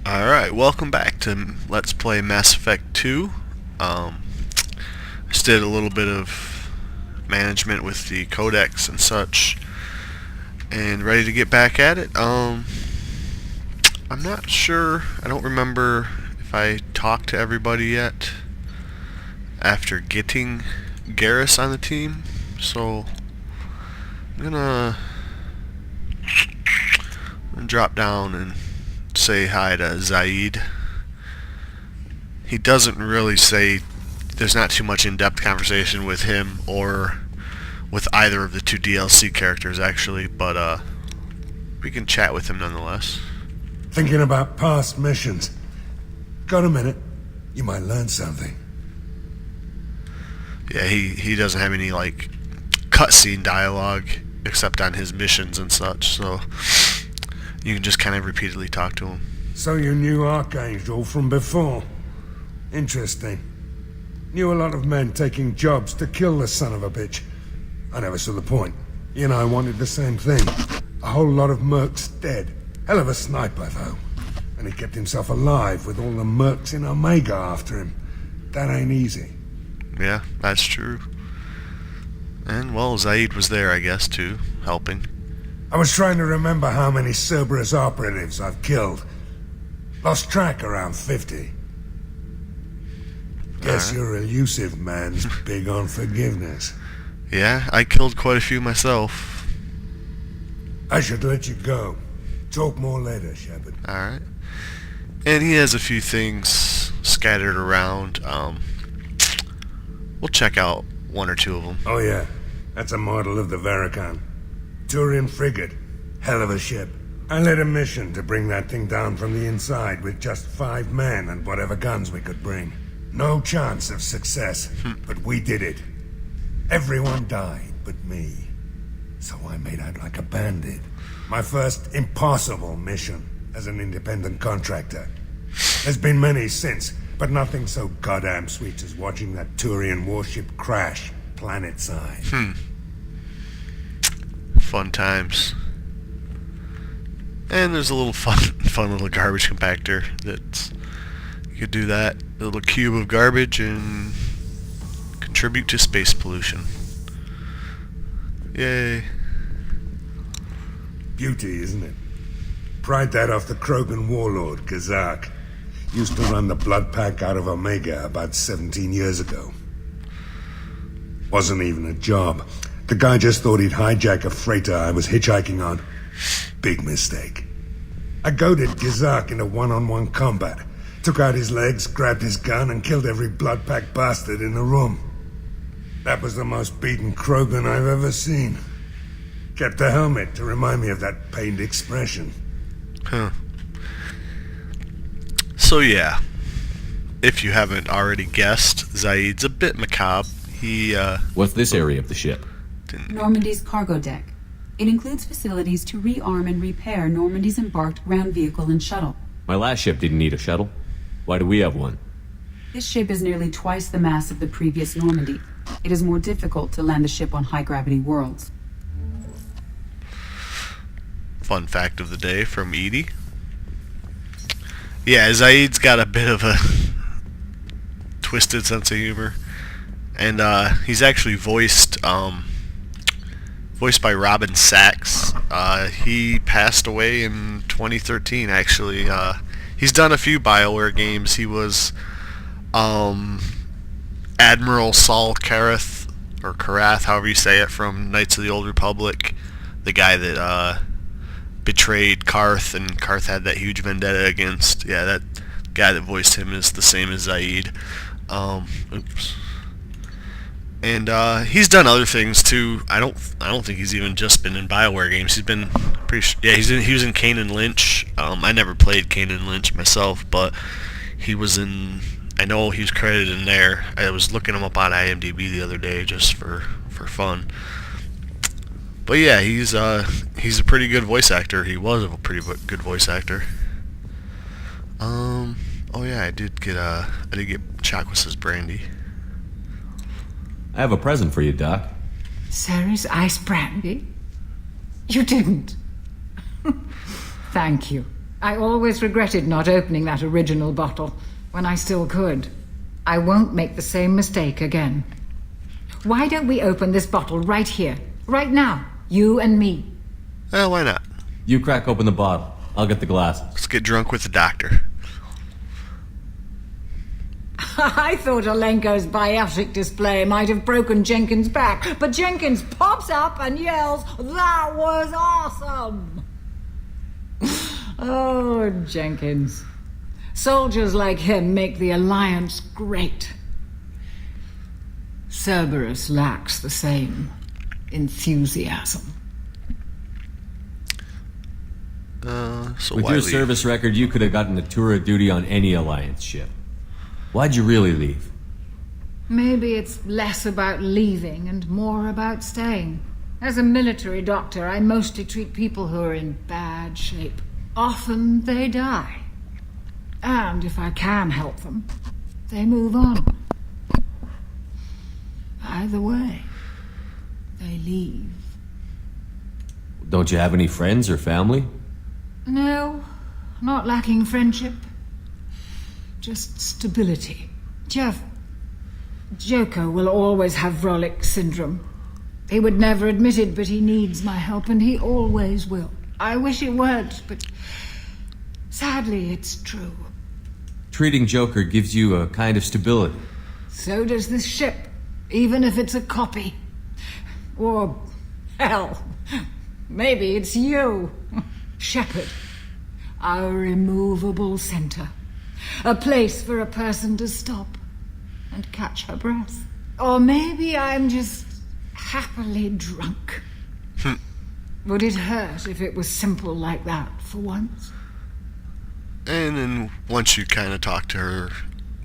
Alright, welcome back to Let's Play Mass Effect 2. Just did a little bit of management with the codex and such, and ready to get back at it. I'm not sure, I don't remember if I talked to everybody yet after getting Garrus on the team, so I'm gonna drop down and say hi to Zaid. He doesn't really say, there's not too much in-depth conversation with him or with either of the two DLC characters actually, but we can chat with him nonetheless. Thinking about past missions. Got a minute? You might learn something. Yeah, he doesn't have any like cutscene dialogue except on his missions and such, so you can just kind of repeatedly talk to him. So you knew Archangel from before? Interesting. Knew a lot of men taking jobs to kill the son of a bitch. I never saw the point. He and I wanted the same thing. A whole lot of mercs dead. Hell of a sniper, though. And he kept himself alive with all the mercs in Omega after him. That ain't easy. Yeah, that's true. And, well, Zaid was there, I guess, too, helping. I was trying to remember how many Cerberus operatives I've killed. Lost track around 50. Guess your elusive man's big on forgiveness. Yeah, I killed quite a few myself. I should let you go. Talk more later, Shepard. Alright. And he has a few things scattered around. We'll check out one or two of them. Oh yeah, that's a model of the Veracon. Turian frigate. Hell of a ship. I led a mission to bring that thing down from the inside with just 5 men and whatever guns we could bring. No chance of success, but we did it. Everyone died but me. So I made out like a bandit. My first impossible mission as an independent contractor. There's been many since, but nothing so goddamn sweet as watching that Turian warship crash planet-side. Fun times. And there's a little fun little garbage compactor that you could do that. A little cube of garbage and contribute to space pollution. Yay. Beauty, isn't it? Pried that off the Krogan warlord, Kazak. Used to run the blood pack out of Omega about 17 years ago. Wasn't even a job. The guy just thought he'd hijack a freighter I was hitchhiking on. Big mistake. I goaded Gazak into one-on-one combat. Took out his legs, grabbed his gun, and killed every blood pack bastard in the room. That was the most beaten Krogan I've ever seen. Kept a helmet to remind me of that pained expression. Huh. So yeah, if you haven't already guessed, Zaid's a bit macabre. What's this area of the ship? Normandy's cargo deck. It includes facilities to rearm and repair Normandy's embarked ground vehicle and shuttle. My last ship didn't need a shuttle. Why do we have one? This ship is nearly twice the mass of the previous Normandy. It is more difficult to land the ship on high-gravity worlds. Fun fact of the day from Edie. Yeah, Zaid's got a bit of a twisted sense of humor. And he's actually voiced by Robin Sachs. He passed away in 2013, actually. He's done a few BioWare games. He was Admiral Saul Karath, or Karath, however you say it, from Knights of the Old Republic. The guy that betrayed Karth, and Karth had that huge vendetta against. Yeah, that guy that voiced him is the same as Zaid. Oops. And he's done other things too. I don't think he's even just been in BioWare games. He's been he was in Kane and Lynch. I never played Kane and Lynch myself, but he was in. I know he was credited in there. I was looking him up on IMDb the other day just for fun. But yeah, he's a pretty good voice actor. He was a pretty good voice actor. Oh yeah, I did get Chakwas' brandy. I have a present for you, Doc. Sarah's ice brandy? You didn't. Thank you. I always regretted not opening that original bottle when I still could. I won't make the same mistake again. Why don't we open this bottle right here, right now, you and me? Why not? You crack open the bottle. I'll get the glasses. Let's get drunk with the doctor. I thought Alenko's biotic display might have broken Jenkins' back, but Jenkins pops up and yells, "That was awesome!" Oh, Jenkins. Soldiers like him make the Alliance great. Cerberus lacks the same enthusiasm. So With why your leave? service record, you could have gotten a tour of duty on any Alliance ship. Why'd you really leave? Maybe it's less about leaving and more about staying. As a military doctor, I mostly treat people who are in bad shape. Often they die. And if I can help them, they move on. Either way, they leave. Don't you have any friends or family? No, not lacking friendship. Just stability. Jeff, Joko will always have Vrolic syndrome. He would never admit it, but he needs my help, and he always will. I wish it weren't, but sadly it's true. Treating Joker gives you a kind of stability. So does this ship, even if it's a copy. Or, hell, maybe it's you. Shepard, our immovable center. A place for a person to stop and catch her breath. Or maybe I'm just happily drunk. Would it hurt if it was simple like that for once? And then once you kind of talk to her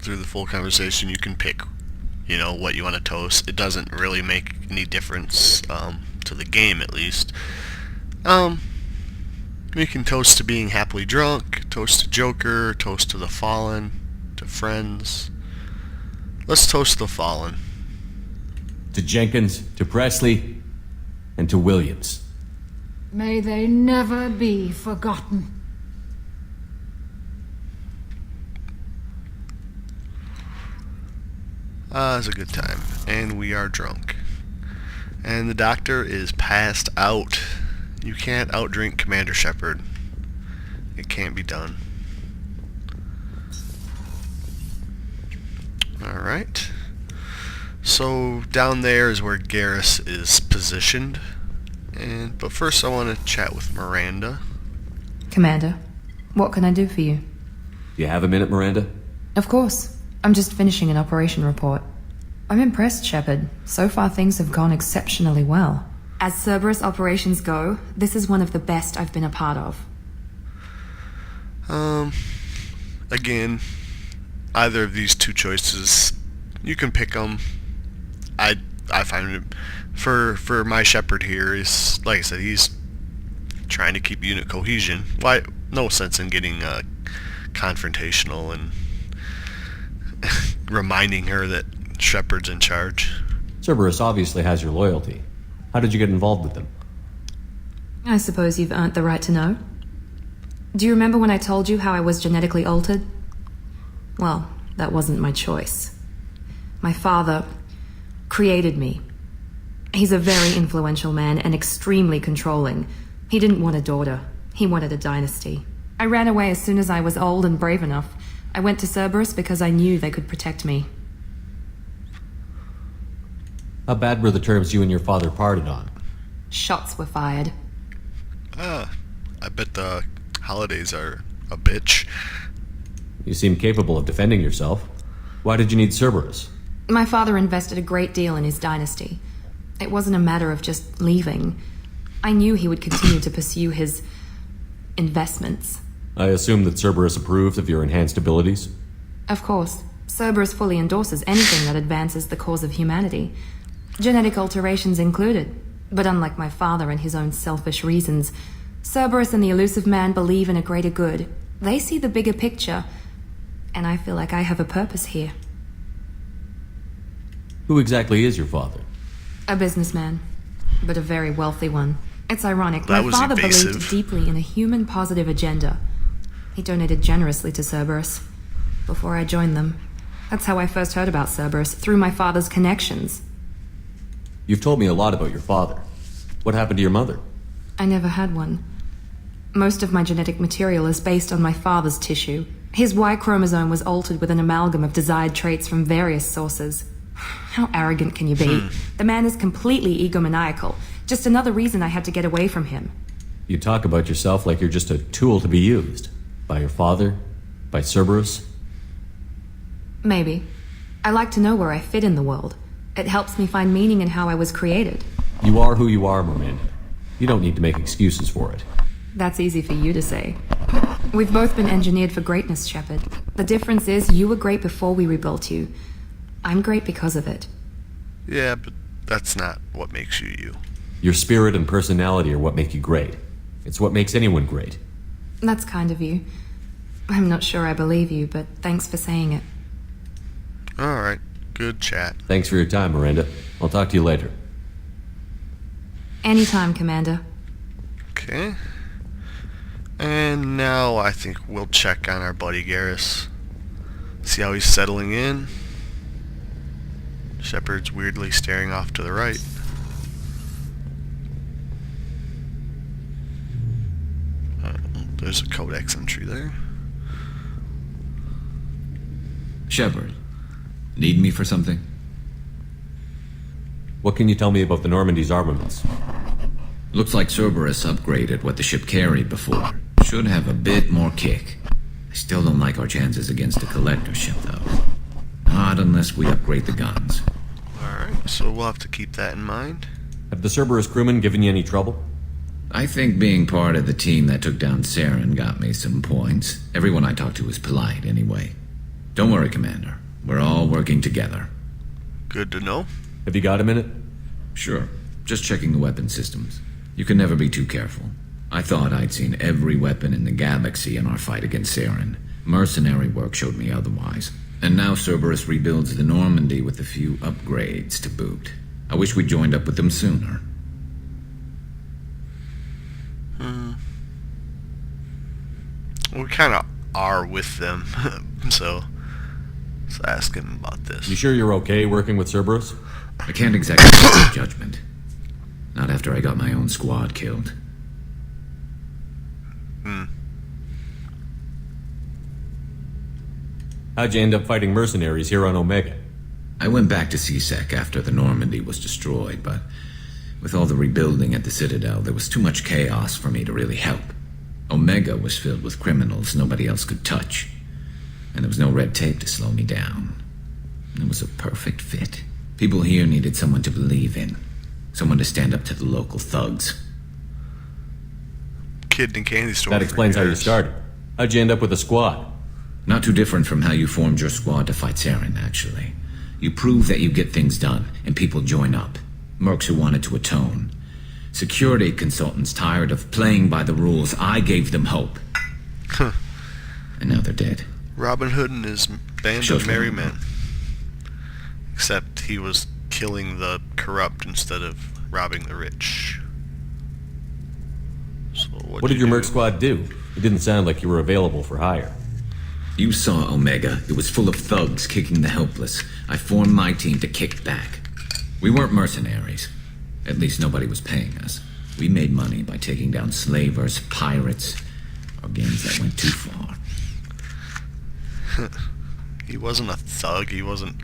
through the full conversation, you can pick, what you want to toast. It doesn't really make any difference to the game, at least. We can toast to being happily drunk, toast to Joker, toast to the Fallen, to friends. Let's toast the Fallen. To Jenkins, to Presley, and to Williams. May they never be forgotten. It's a good time. And we are drunk. And the doctor is passed out. You can't outdrink Commander Shepard. It can't be done. Alright. So down there is where Garrus is positioned. But first I want to chat with Miranda. Commander, what can I do for you? You have a minute, Miranda? Of course. I'm just finishing an operation report. I'm impressed, Shepard. So far things have gone exceptionally well. As Cerberus operations go, this is one of the best I've been a part of. Again, either of these two choices, you can pick them. I find it, for my Shepard here, is, like I said, he's trying to keep unit cohesion. Why? No sense in getting confrontational and reminding her that Shepard's in charge. Cerberus obviously has your loyalty. How did you get involved with them? I suppose you've earned the right to know. Do you remember when I told you how I was genetically altered? Well, that wasn't my choice. My father created me. He's a very influential man and extremely controlling. He didn't want a daughter. He wanted a dynasty. I ran away as soon as I was old and brave enough. I went to Cerberus because I knew they could protect me. How bad were the terms you and your father parted on? Shots were fired. I bet the holidays are a bitch. You seem capable of defending yourself. Why did you need Cerberus? My father invested a great deal in his dynasty. It wasn't a matter of just leaving. I knew he would continue to pursue his investments. I assume that Cerberus approved of your enhanced abilities? Of course. Cerberus fully endorses anything that advances the cause of humanity. Genetic alterations included. But unlike my father and his own selfish reasons, Cerberus and the Elusive Man believe in a greater good. They see the bigger picture, and I feel like I have a purpose here. Who exactly is your father? A businessman, but a very wealthy one. It's ironic. That My was father evasive. believed deeply in a human positive agenda. He donated generously to Cerberus before I joined them. That's how I first heard about Cerberus, through my father's connections. You've told me a lot about your father. What happened to your mother? I never had one. Most of my genetic material is based on my father's tissue. His Y chromosome was altered with an amalgam of desired traits from various sources. How arrogant can you be? The man is completely egomaniacal. Just another reason I had to get away from him. You talk about yourself like you're just a tool to be used. By your father? By Cerberus? Maybe. I like to know where I fit in the world. It helps me find meaning in how I was created. You are who you are, Miranda. You don't need to make excuses for it. That's easy for you to say. We've both been engineered for greatness, Shepard. The difference is you were great before we rebuilt you. I'm great because of it. Yeah, but that's not what makes you you. Your spirit and personality are what make you great. It's what makes anyone great. That's kind of you. I'm not sure I believe you, but thanks for saying it. Alright, good chat. Thanks for your time, Miranda. I'll talk to you later. Anytime, Commander. Okay. And now I think we'll check on our buddy Garrus. See how he's settling in. Shepard's weirdly staring off to the right. There's a codex entry there. Shepard, need me for something? What can you tell me about the Normandy's armaments? Looks like Cerberus upgraded what the ship carried before. Should have a bit more kick. I still don't like our chances against a collector ship, though. Not unless we upgrade the guns. Alright, so we'll have to keep that in mind. Have the Cerberus crewmen given you any trouble? I think being part of the team that took down Saren got me some points. Everyone I talked to was polite, anyway. Don't worry, Commander. We're all working together. Good to know. Have you got a minute? Sure. Just checking the weapon systems. You can never be too careful. I thought I'd seen every weapon in the galaxy in our fight against Saren. Mercenary work showed me otherwise. And now Cerberus rebuilds the Normandy with a few upgrades to boot. I wish we joined up with them sooner. We kind of are with them, so let's ask him about this. You sure you're okay working with Cerberus? I can't exactly make a judgment. Not after I got my own squad killed. How'd you end up fighting mercenaries here on Omega? I went back to CSEC after the Normandy was destroyed, but with all the rebuilding at the Citadel, there was too much chaos for me to really help. Omega was filled with criminals nobody else could touch, and there was no red tape to slow me down. It was a perfect fit. People here needed someone to believe in, someone to stand up to the local thugs. Kid in candy store. That explains how you Garrus. started. How'd you end up with a squad? Not too different from how you formed your squad to fight Saren, actually. You prove that you get things done, and people join up. Mercs who wanted to atone. Security consultants tired of playing by the rules. I gave them hope. And now they're dead. Robin Hood and his band Shows of merry me. men. Except he was killing the corrupt instead of robbing the rich. So What did your merc squad do? It didn't sound like you were available for hire. You saw Omega. It was full of thugs kicking the helpless. I formed my team to kick back. We weren't mercenaries. At least nobody was paying us. We made money by taking down slavers, pirates, or gangs that went too far. He wasn't a thug. He wasn't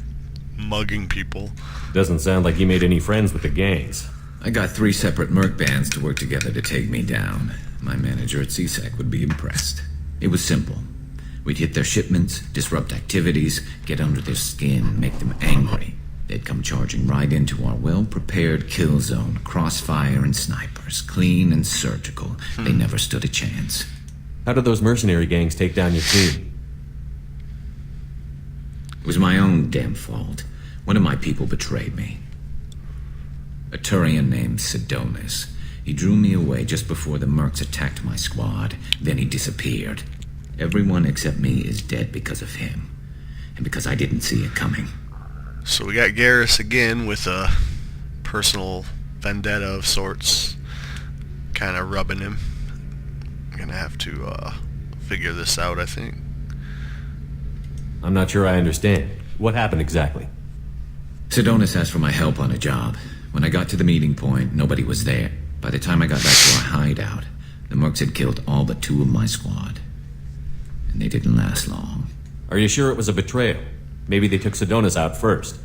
mugging people. Doesn't sound like you made any friends with the gangs. I got 3 separate merc bands to work together to take me down. My manager at CSEC would be impressed. It was simple. We'd hit their shipments, disrupt activities, get under their skin, make them angry. They'd come charging right into our well-prepared kill zone, crossfire and snipers, clean and surgical. They never stood a chance. How did those mercenary gangs take down your team? It was my own damn fault. One of my people betrayed me. A Turian named Sidonis. He drew me away just before the mercs attacked my squad. Then he disappeared. Everyone except me is dead because of him. And because I didn't see it coming. So we got Garrus again with a personal vendetta of sorts. Kind of rubbing him. Gonna have to figure this out, I think. I'm not sure I understand. What happened exactly? Sedonis asked for my help on a job. When I got to the meeting point, nobody was there. By the time I got back to our hideout, the mercs had killed all but 2 of my squad. And they didn't last long. Are you sure it was a betrayal? Maybe they took Sedonis out first.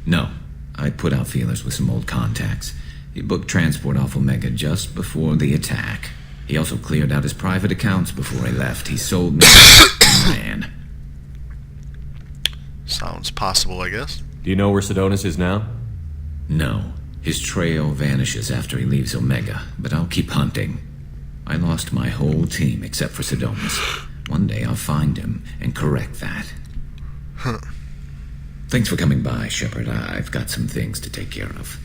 No. I put out feelers with some old contacts. He booked transport off Omega just before the attack. He also cleared out his private accounts before he left. He sold me and ran. Sounds possible, I guess. Do you know where Sedonis is now? No. His trail vanishes after he leaves Omega, but I'll keep hunting. I lost my whole team except for Sedonis. One day I'll find him and correct that. Huh. Thanks for coming by, Shepard. I've got some things to take care of.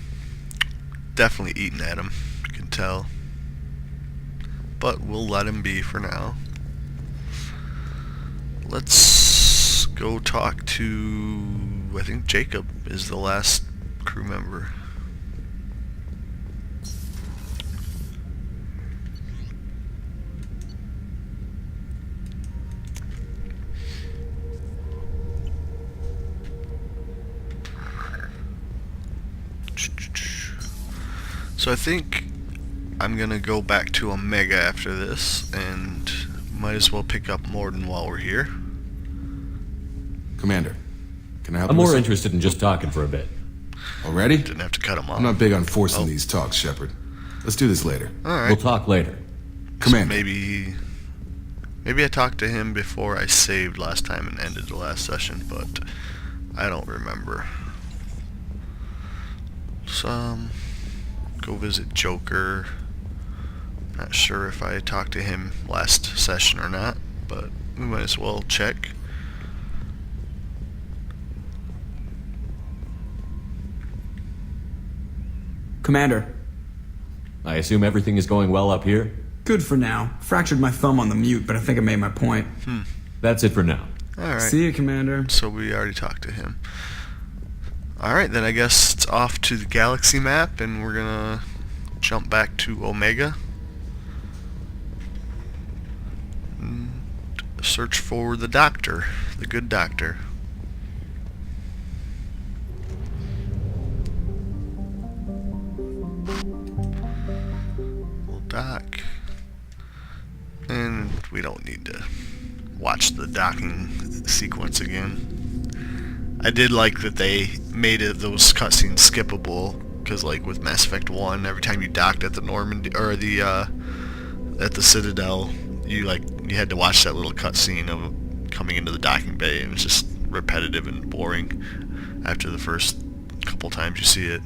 Definitely eating at him, you can tell. But we'll let him be for now. Let's go talk to... I think Jacob is the last crew member. So I think I'm gonna go back to Omega after this, and might as well pick up Morden while we're here. Commander, can I help I'm you with more something? interested in just talking for a bit. Already? Didn't have to cut him off. I'm not big on forcing these talks, Shepard. Let's do this later. Alright. We'll talk later. Commander. Maybe I talked to him before I saved last time and ended the last session, but I don't remember. So, go visit Joker. Not sure if I talked to him last session or not, but we might as well check. Commander. I assume everything is going well up here? Good for now. Fractured my thumb on the mute, but I think I made my point. That's it for now. Alright. See you, Commander. So we already talked to him. Alright, then I guess it's off to the galaxy map, and we're gonna jump back to Omega. And search for the doctor, the good doctor. Well, Doc. And we don't need to watch the docking sequence again. I did like that they made those cutscenes skippable, because like with Mass Effect 1, every time you docked at the Normandy or the at the Citadel, you had to watch that little cutscene of coming into the docking bay, and it was just repetitive and boring after the first couple times you see it.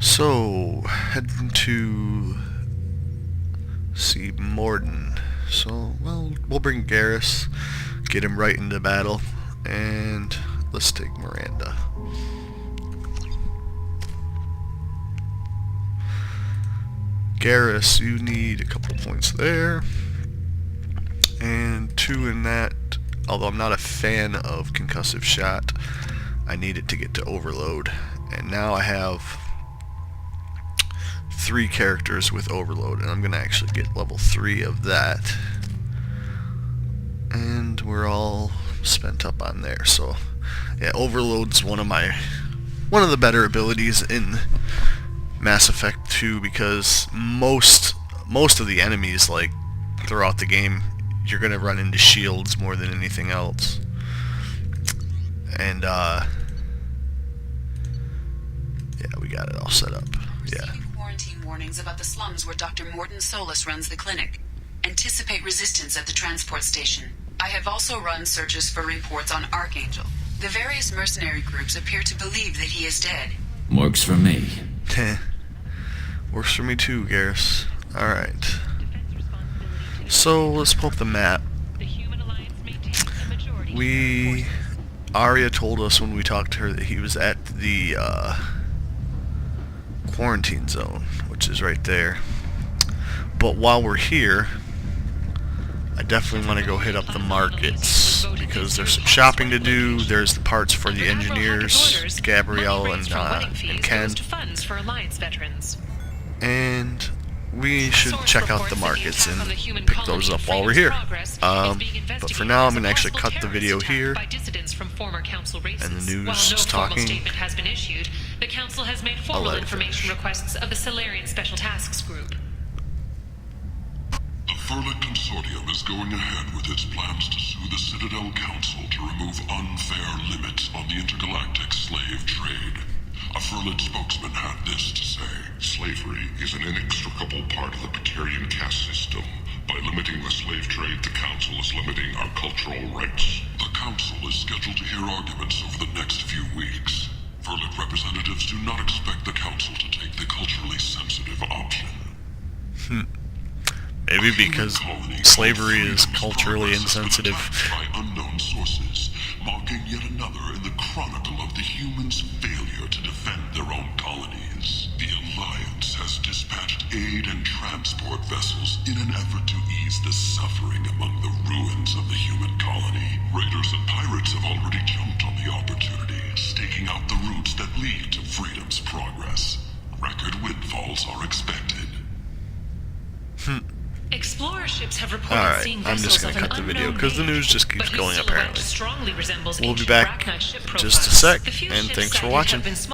So heading to see Morden. So, well, we'll bring Garrus, get him right into battle, and let's take Miranda. Garrus, you need a couple points there, and 2 in that. Although I'm not a fan of concussive shot, I need it to get to overload, and now I have 3 characters with overload, and I'm gonna actually get level 3 of that, and we're all spent up on there. So yeah, overload's one of the better abilities in Mass Effect 2, because most of the enemies, like throughout the game, you're gonna run into shields more than anything else. And yeah, we got it all set up. Yeah. Quarantine warnings about the slums where Dr. Morden Solus runs the clinic. Anticipate resistance at the transport station. I have also run searches for reports on Archangel. The various mercenary groups appear to believe that he is dead. Works for me. Works for me too, Garrus. Alright. So, let's pull up the map. Arya told us when we talked to her that he was at the quarantine zone, which is right there. But while we're here, I definitely want to go hit up the markets, because there's some shopping to do. There's the parts for the engineers, Gabrielle and Ken. And we should check out the markets and pick those up while we're here. But for now, I'm going to actually cut the video here. And the news is talking. The council has made formal information requests of the Solarian Special Tasks Group. The Furlet Consortium is going ahead with its plans to sue the Citadel Council to remove unfair limits on the intergalactic slave trade. A Furlet spokesman had this to say: "Slavery is an inextricable part of the Precarian caste system. By limiting the slave trade, the Council is limiting our cultural rights." The Council is scheduled to hear arguments over the next few weeks. Furlet representatives do not expect the Council to take the culturally sensitive option. Maybe because slavery is culturally insensitive. By unknown sources, marking yet another in the chronicle of the humans' failure to defend their own colonies. The Alliance has dispatched aid and transport vessels in an effort to ease the suffering among the ruins of the human colony. Raiders and pirates have already jumped on the opportunity, staking out the routes that lead to freedom's progress. Record windfalls are expected. Explorer ships have reported seeing I'm just vessels going to of cut the an video unknown because the make, news just keeps but going his silhouette apparently. strongly resembles We'll be ancient back Arachnite ship just a profiles. sec, The few and ships thanks for cited have watching. been